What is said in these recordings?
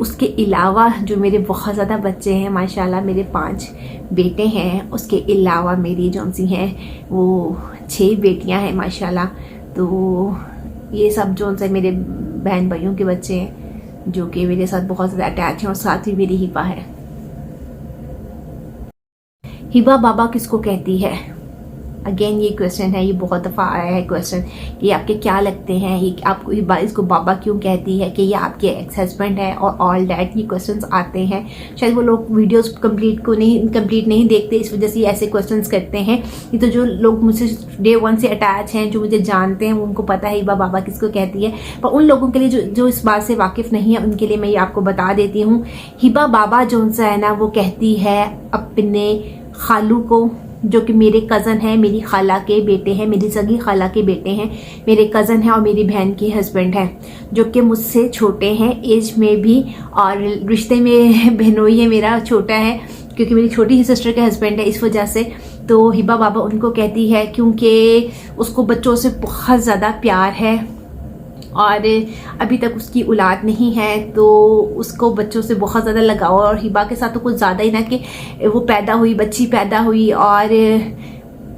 उसके अलावा जो मेरे बहुत ज़्यादा बच्चे हैं माशाल्लाह, मेरे 5 बेटे हैं, उसके अलावा मेरी जौन सी हैं वो 6 बेटियां हैं माशाल्लाह। तो ये सब जौन से मेरे बहन भाइयों के बच्चे हैं जो कि मेरे साथ बहुत ज़्यादा अटैच हैं, और साथ ही मेरी हिबा है। हिबा बाबा किसको कहती है? अगेन ये क्वेश्चन है, ये बहुत दफ़ा आया है क्वेश्चन कि आपके क्या लगते हैं, ये आपको हिबा इसको बाबा क्यों कहती है, कि ये आपके एक्स हस्बैंड है और ऑल डैट। ये क्वेश्चंस आते हैं, शायद वो लोग वीडियोस कंप्लीट नहीं देखते, इस वजह से ऐसे क्वेश्चंस करते हैं। ये तो जो लोग मुझसे डे 1 से अटैच हैं, जो मुझे जानते हैं, उनको पता है हिबा बाबा किसको कहती है। पर उन लोगों के लिए जो इस बात से वाकिफ़ नहीं है, उनके लिए मैं ये आपको बता देती हूँ। हिबा बाबा जो सा है ना, वो कहती है अपने खालू को, जो कि मेरे कज़न हैं, मेरी खाला के बेटे हैं, मेरी सगी खाला के बेटे हैं, मेरे कज़न हैं और मेरी बहन के हस्बैंड हैं, जो कि मुझसे छोटे हैं एज में भी, और रिश्ते में बहनोई है, मेरा छोटा है क्योंकि मेरी छोटी ही सिस्टर के हस्बैंड है, इस वजह से। तो हिबा बाबा उनको कहती है क्योंकि उसको बच्चों से बहुत ज़्यादा प्यार है और अभी तक उसकी औलाद नहीं है, तो उसको बच्चों से बहुत ज़्यादा लगाव। और हिबा के साथ तो कुछ ज़्यादा ही ना, कि वो पैदा हुई, बच्ची पैदा हुई और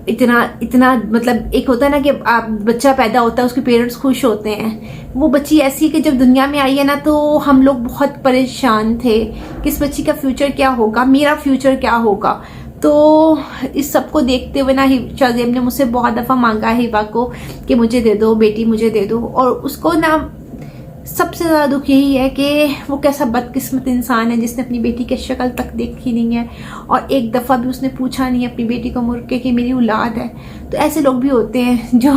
इतना मतलब एक होता है ना कि आप बच्चा पैदा होता है, उसके पेरेंट्स खुश होते हैं। वो बच्ची ऐसी कि जब दुनिया में आई है ना, तो हम लोग बहुत परेशान थे कि इस बच्ची का फ्यूचर क्या होगा, मेरा फ्यूचर क्या होगा। तो इस सब को देखते हुए ना शाज़ेब ने मुझसे बहुत दफ़ा मांगा है हिबा को कि मुझे दे दो बेटी, मुझे दे दो। और उसको ना सबसे ज़्यादा दुख यही है कि वो कैसा बदकिस्मत इंसान है जिसने अपनी बेटी की शक्ल तक देखी नहीं है, और एक दफ़ा भी उसने पूछा नहीं अपनी बेटी को मुड़ के कि मेरी औलाद है। तो ऐसे लोग भी होते हैं जो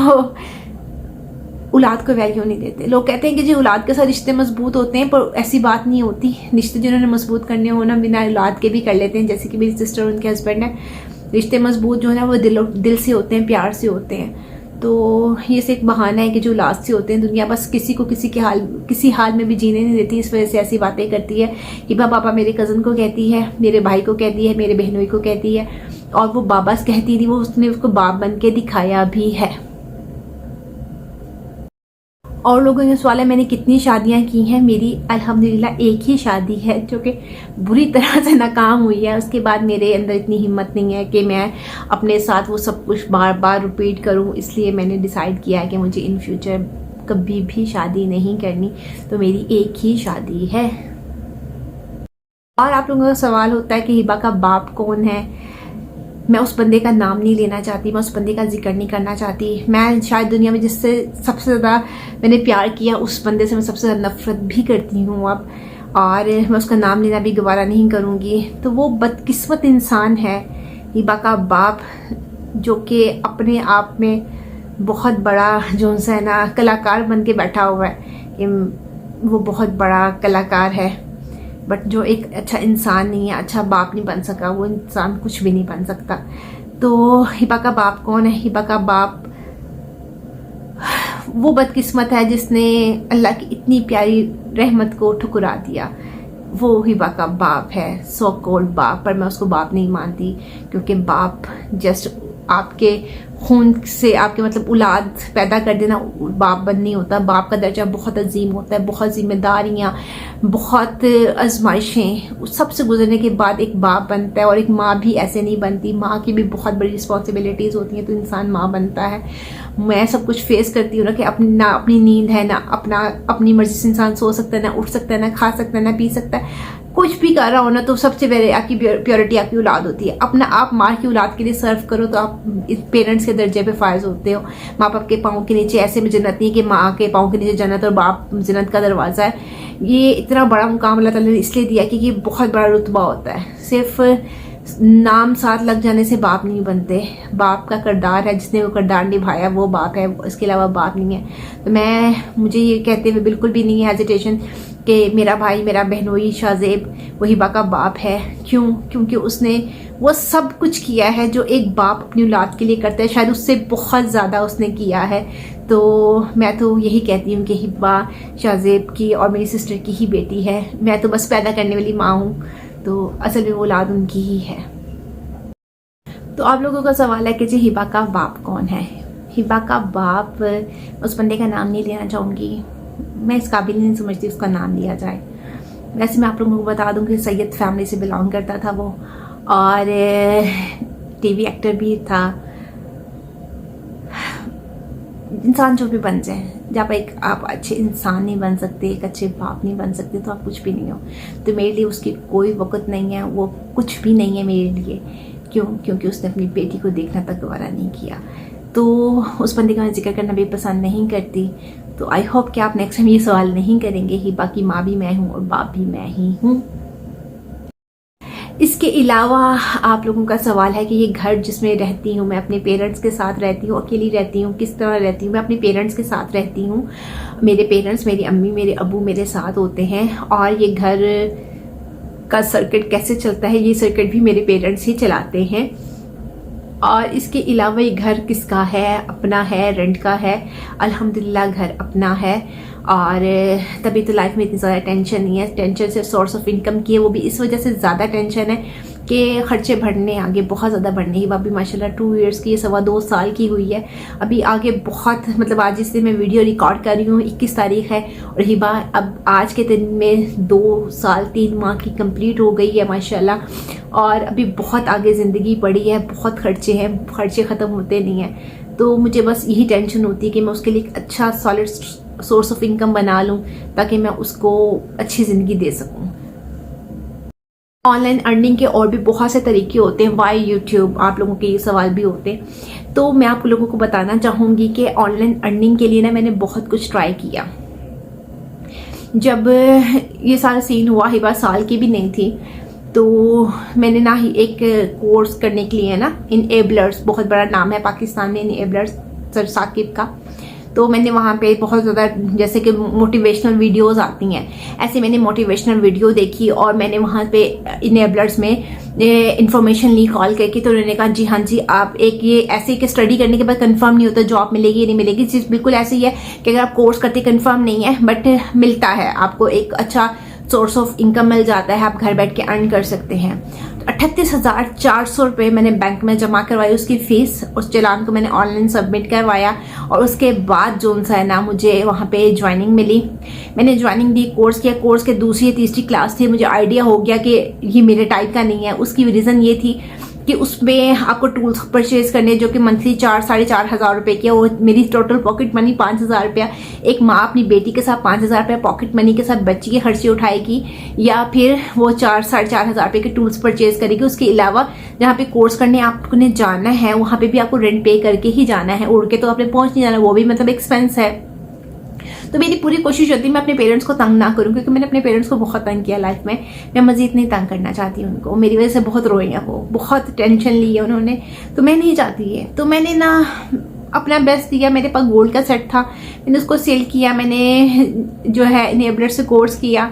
औलाद को वैल्यू नहीं देते। लोग कहते हैं कि जो औलाद के साथ रिश्ते मजबूत होते हैं, पर ऐसी बात नहीं होती। रिश्ते जिन्होंने मजबूत करने हो ना, बिना औलाद के भी कर लेते हैं, जैसे कि मेरी सिस्टर, उनके हस्बैंड है। रिश्ते मजबूत जो है ना, वो दिल से होते हैं, प्यार से होते हैं। तो ये से एक बहाना है कि जो औलाद से होते हैं, दुनिया बस किसी को किसी हाल में भी जीने नहीं देती, इस वजह से ऐसी बातें करती है। हिबा बाबा मेरे कज़न को कहती है, मेरे भाई को कहती है, मेरे बहनोई को कहती है, और वो बाबा कहती थी, वो उसने उसको बाप बन के दिखाया भी है। और लोगों ने सवाल है मैंने कितनी शादियां की हैं। मेरी अल्हम्दुलिल्लाह एक ही शादी है जो कि बुरी तरह से नाकाम हुई है। उसके बाद मेरे अंदर इतनी हिम्मत नहीं है कि मैं अपने साथ वो सब कुछ बार बार रिपीट करूं, इसलिए मैंने डिसाइड किया है कि मुझे इन फ्यूचर कभी भी शादी नहीं करनी। तो मेरी एक ही शादी है। और आप लोगों का सवाल होता है कि हिबा का बाप कौन है। मैं उस बंदे का नाम नहीं लेना चाहती, मैं उस बंदे का जिक्र नहीं करना चाहती। मैं शायद दुनिया में जिससे सबसे ज़्यादा मैंने प्यार किया, उस बंदे से मैं सबसे ज़्यादा नफरत भी करती हूँ अब, और मैं उसका नाम लेना भी गवारा नहीं करूँगी। तो वो बदकिस्मत इंसान है हिबा का बाप, जो कि अपने आप में बहुत बड़ा जो है ना कलाकार बन के बैठा हुआ है। वो बहुत बड़ा कलाकार है, बट जो एक अच्छा इंसान नहीं है, अच्छा बाप नहीं बन सका, वो इंसान कुछ भी नहीं बन सकता। तो हिबा का बाप कौन है? हिबा का बाप वो बदकिस्मत है जिसने अल्लाह की इतनी प्यारी रहमत को ठुकरा दिया। वो हिबा का बाप है, सो कॉल्ड बाप, पर मैं उसको बाप नहीं मानती, क्योंकि बाप जस्ट आपके खून से आपके मतलब औलाद पैदा कर देना बाप बन नहीं होता। बाप का दर्जा बहुत अजीम होता है, बहुत जिम्मेदारियाँ, बहुत आजमाइशें, सबसे गुजरने के बाद एक बाप बनता है। और एक माँ भी ऐसे नहीं बनती, माँ की भी बहुत बड़ी रिस्पॉन्सिबिलिटीज़ होती हैं, तो इंसान माँ बनता है। मैं सब कुछ फेस करती हूँ ना, कि अपनी नींद है ना, अपनी मर्जी से इंसान सो सकता है, ना उठ सकता है, ना खा सकता है, ना पी सकता है। कुछ भी कर रहा हो ना, तो सबसे पहले आपकी प्योरिटी आपकी औलाद होती है। अपना आप माँ की औलाद के लिए सर्व करो, तो आप पेरेंट्स के दर्जे पे फायज होते हो। माँ बाप के पाँव के नीचे ऐसे में जन्नत नहीं कि माँ के पाँव के नीचे जन्नत और बाप जन्नत का दरवाज़ा है। ये इतना बड़ा मुकाम अल्लाह ताला ने इसलिए दिया कि ये बहुत बड़ा रुतबा होता है। सिर्फ नाम साथ लग जाने से बाप नहीं बनते। बाप का किरदार है, जिसने वो किरदार निभाया वो बाप है, इसके अलावा बाप नहीं है। तो मुझे ये कहते हुए बिल्कुल भी नहीं है हेजिटेशन कि मेरा भाई, मेरा बहनोई शाज़ेब वो हिबा का बाप है। क्यों? क्योंकि उसने वो सब कुछ किया है जो एक बाप अपनी औलाद के लिए करता है, शायद उससे बहुत ज़्यादा उसने किया है। तो मैं तो यही कहती हूँ कि हिबा शाज़ेब की और मेरी सिस्टर की ही बेटी है। मैं तो बस पैदा करने वाली माँ हूँ, तो असल में वो औलाद उनकी ही है। तो आप लोगों का सवाल है कि जी हिबा का बाप कौन है। हिबा का बाप, उस बंदे का नाम नहीं लेना चाहूँगी, मैं इस काबिल नहीं समझती उसका नाम लिया जाए। वैसे मैं आप लोगों को बता दूं कि सैयद फैमिली से बिलोंग करता था वो, और टीवी एक्टर भी था। इंसान जो भी बन जाए, जब आप अच्छे इंसान नहीं बन सकते, एक अच्छे बाप नहीं बन सकते, तो आप कुछ भी नहीं हो। तो मेरे लिए उसकी कोई वक़्त नहीं है, वो कुछ भी नहीं है मेरे लिए। क्यों? क्योंकि उसने अपनी बेटी को देखना तक गवारा नहीं किया। तो उस बंदे का मैं जिक्र करना भी पसंद नहीं करती। तो आई होप कि आप नेक्स्ट टाइम ये सवाल नहीं करेंगे कि बाकी माँ भी मैं हूँ और बाप भी मैं ही हूँ। इसके अलावा आप लोगों का सवाल है कि ये घर जिसमें रहती हूँ, मैं अपने पेरेंट्स के साथ रहती हूँ, अकेली रहती हूँ, किस तरह रहती हूँ? मैं अपने पेरेंट्स के साथ रहती हूँ। मेरे पेरेंट्स, मेरी अम्मी, मेरे अबू मेरे साथ होते हैं। और ये घर का सर्किट कैसे चलता है, ये सर्किट भी मेरे पेरेंट्स ही चलाते हैं। और इसके अलावा ये घर किसका है? अपना है, रेंट का है? अल्हम्दुलिल्लाह घर अपना है। और तभी तो लाइफ में इतनी ज़्यादा टेंशन नहीं है। टेंशन सिर्फ सोर्स ऑफ इनकम की है, वो भी इस वजह से ज़्यादा टेंशन है कि खर्चे बढ़ने आगे बहुत ज़्यादा बढ़ने ही। अभी माशाल्लाह 2 इयर्स की, 2.25 साल की हुई है। अभी आगे बहुत, मतलब आज जिस दिन मैं वीडियो रिकॉर्ड कर रही हूँ 21 तारीख है, और हिबा अब आज के दिन में 2 साल 3 माह की कंप्लीट हो गई है माशाल्लाह। और अभी बहुत आगे ज़िंदगी पड़ी है, बहुत खर्चे हैं, खर्चे ख़त्म होते नहीं हैं। तो मुझे बस यही टेंशन होती है कि मैं उसके लिए एक अच्छा सॉलिड सोर्स ऑफ इनकम बना लूँ ताकि मैं उसको अच्छी ज़िंदगी दे सकूँ। ऑनलाइन अर्निंग के और भी बहुत से तरीके होते हैं। वाई यूट्यूब, आप लोगों के ये सवाल भी होते हैं। तो मैं आप लोगों को बताना चाहूँगी कि ऑनलाइन अर्निंग के लिए ना मैंने बहुत कुछ ट्राई किया। जब ये सारा सीन हुआ, हिबा साल की भी नहीं थी, तो मैंने ना ही एक कोर्स करने के लिए ना, इनेबलर्स बहुत बड़ा नाम है पाकिस्तान में, इनेबलर्स सर साकिब का। तो मैंने वहाँ पे बहुत ज़्यादा, जैसे कि मोटिवेशनल वीडियोस आती हैं, ऐसे मैंने मोटिवेशनल वीडियो देखी और मैंने वहाँ पे इनेबलर्स में इंफॉर्मेशन ली कॉल करके। तो उन्होंने कहा जी हाँ जी, आप एक ये ऐसे कि स्टडी करने के बाद कंफर्म नहीं होता जॉब मिलेगी या नहीं मिलेगी। चीज़ बिल्कुल ऐसी है कि अगर आप कोर्स करते कंफर्म नहीं है, बट मिलता है, आपको एक अच्छा सोर्स ऑफ इनकम मिल जाता है, आप घर बैठ के अर्न कर सकते हैं। 38,400 रुपये मैंने बैंक में जमा करवाई उसकी फीस। उस चालान को मैंने ऑनलाइन सबमिट करवाया और उसके बाद जो सा है ना, मुझे वहाँ पे ज्वाइनिंग मिली। मैंने ज्वाइनिंग दी, कोर्स किया। कोर्स के दूसरी या तीसरी क्लास थी, मुझे आइडिया हो गया कि ये मेरे टाइप का नहीं है। उसकी रीज़न ये थी कि उसमें आपको टूल्स परचेज करने जो कि मंथली 4-4.5 हज़ार रुपये की है। वो मेरी टोटल पॉकेट मनी 5,000 रुपया। एक माँ अपनी बेटी के साथ 5,000 रुपया पॉकेट मनी के साथ बच्ची के खर्चे उठाएगी, या फिर वो 4-4.5 हज़ार रुपये के टूल्स परचेज करेगी। उसके अलावा जहाँ पे कोर्स करने आपने जाना है, वहाँ पे भी आपको रेंट पे करके ही जाना है, उड़ के तो आपने पहुँच नहीं जाना, वो भी मतलब एक्सपेंस है। तो मेरी पूरी कोशिश होती है मैं अपने पेरेंट्स को तंग ना करूं, क्योंकि मैंने अपने पेरेंट्स को बहुत तंग किया लाइफ में। मैं मजीद नहीं तंग करना चाहती उनको, मेरी वजह से बहुत रोए हैं वो, बहुत टेंशन ली है उन्होंने, तो मैं नहीं चाहती है। तो मैंने ना अपना बेस्ट दिया। मेरे पास गोल्ड का सेट था, मैंने उसको सेल किया। मैंने जो है इनेबलर से कोर्स किया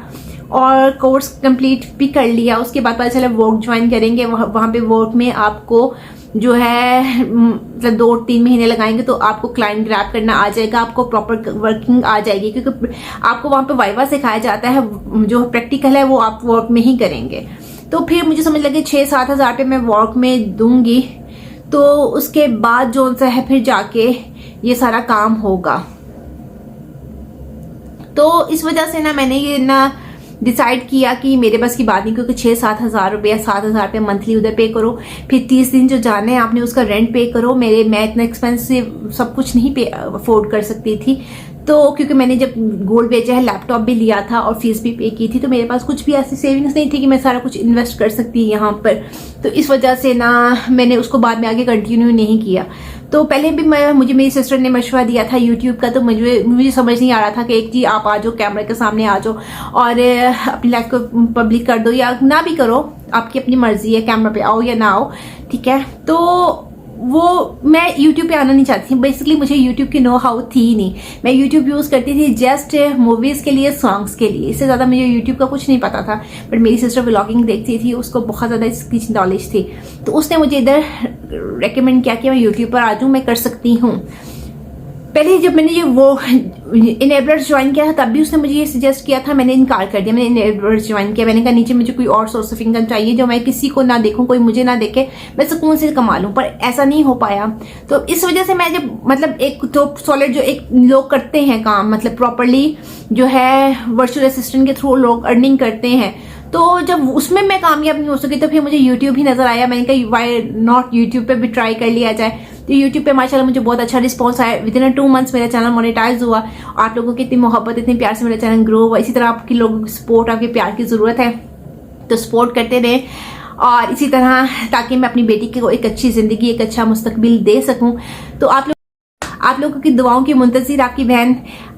और कोर्स कंप्लीट भी कर लिया। उसके बाद पता चला वर्क ज्वाइन करेंगे, वहाँ पे वर्क में आपको जो है मतलब 2-3 महीने लगाएंगे तो आपको क्लाइंट ग्रैब करना आ जाएगा, आपको प्रॉपर वर्किंग आ जाएगी, क्योंकि आपको वहाँ पे वाइवा सिखाया जाता है, जो प्रैक्टिकल है वो आप वर्क में ही करेंगे। तो फिर मुझे समझ लगे 6-7 हज़ार रुपये मैं वर्क में दूंगी, तो उसके बाद जो सा है फिर जाके ये सारा काम होगा। तो इस वजह से ना मैंने ये ना डिसाइड किया कि मेरे बस की बात नहीं, क्योंकि 6-7 हज़ार रुपया, 7 हज़ार रुपये मंथली उधर पे करो, फिर 30 दिन जो जाना है आपने उसका रेंट पे करो। मैं इतना एक्सपेंसिव सब कुछ नहीं पे अफोर्ड कर सकती थी। तो क्योंकि मैंने जब गोल्ड बेचा है, लैपटॉप भी लिया था और फीस भी पे की थी, तो मेरे पास कुछ भी ऐसी सेविंग्स नहीं थी कि मैं सारा कुछ इन्वेस्ट कर सकती यहाँ पर। तो इस वजह से ना मैंने उसको बाद में आगे कंटिन्यू नहीं किया। तो पहले भी मुझे मेरी सिस्टर ने मशवरा दिया था यूट्यूब का, तो मुझे समझ नहीं आ रहा था कि एक जी आप आ जाओ, कैमरे के सामने आ जाओ और अपनी लाइफ को पब्लिक कर दो, या ना भी करो, आपकी अपनी मर्जी है, कैमरा पे आओ या ना आओ, ठीक है। तो वो मैं YouTube पे आना नहीं चाहती थी। बेसिकली मुझे YouTube की नो हाउ थी ही नहीं। मैं YouTube यूज़ करती थी जस्ट मूवीज़ के लिए, सॉन्ग्स के लिए, इससे ज़्यादा मुझे YouTube का कुछ नहीं पता था। बट मेरी सिस्टर व्लॉगिंग देखती थी, उसको बहुत ज़्यादा इसकी नॉलेज थी, तो उसने मुझे इधर रेकमेंड किया कि मैं YouTube पर आ जाऊँ, मैं कर सकती हूँ। पहले जब मैंने ये वो इनेबलर्स ज्वाइन किया था तब भी उसने मुझे ये सजेस्ट किया था, मैंने इनकार कर दिया। मैंने इनेबलर्स ज्वाइन किया, मैंने कहा नीचे मुझे कोई और सोर्स ऑफ इनकम चाहिए जो मैं किसी को ना देखूं, कोई मुझे ना देखे, मैं सुकून से कमा लूं, पर ऐसा नहीं हो पाया। तो इस वजह से मैं जब मतलब एक तो सॉलिड जो एक लोग करते हैं काम, मतलब प्रॉपरली जो है वर्चुअल असिस्टेंट के थ्रू लोग अर्निंग करते हैं, तो जब उसमें मैं कामयाब नहीं हो सकी तो फिर मुझे YouTube ही नजर आया। मैंने कहा वाई नॉट YouTube पे भी ट्राई कर लिया जाए। तो YouTube पे माशाल्लाह मुझे बहुत अच्छा रिस्पॉन्स आया। विदिन 2 मंथ्स मेरा चैनल मोनेटाइज हुआ। आप लोगों की इतनी मोहब्बत, इतने प्यार से मेरा चैनल ग्रो हुआ। इसी तरह आपकी लोगों की सपोर्ट, आपके प्यार की जरूरत है, तो सपोर्ट करते रहे और इसी तरह, ताकि मैं अपनी बेटी को एक अच्छी जिंदगी, एक अच्छा मुस्तकबिल दे सकूं। तो आप लोगों की दुआओं की मुंतज़िर आपकी बहन।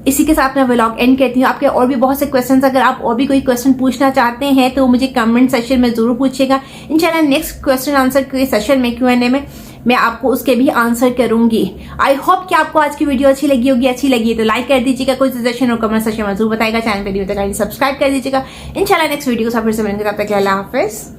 इसी के साथ मैं व्लॉग एंड करती हूँ। आपके और भी बहुत से क्वेश्चंस, अगर आप और भी कोई क्वेश्चन पूछना चाहते हैं तो मुझे कमेंट सेक्शन में जरूर पूछिएगा। इंशाल्लाह नेक्स्ट क्वेश्चन आंसर के सेशन में, Q&A में मैं आपको उसके भी आंसर करूंगी। आई होप कि आपको आज की वीडियो अच्छी लगी होगी। अच्छी लगी तो लाइक कर दीजिएगा, कोई सजेशन और कमेंट सेक्शन में जरूर बताएगा। चैनल पे नहीं होता सब्सक्राइब कर दीजिएगा। इंशाल्लाह नेक्स्ट वीडियो के साथ फिर से मिलेंगे, तब तक अल्लाह हाफिज।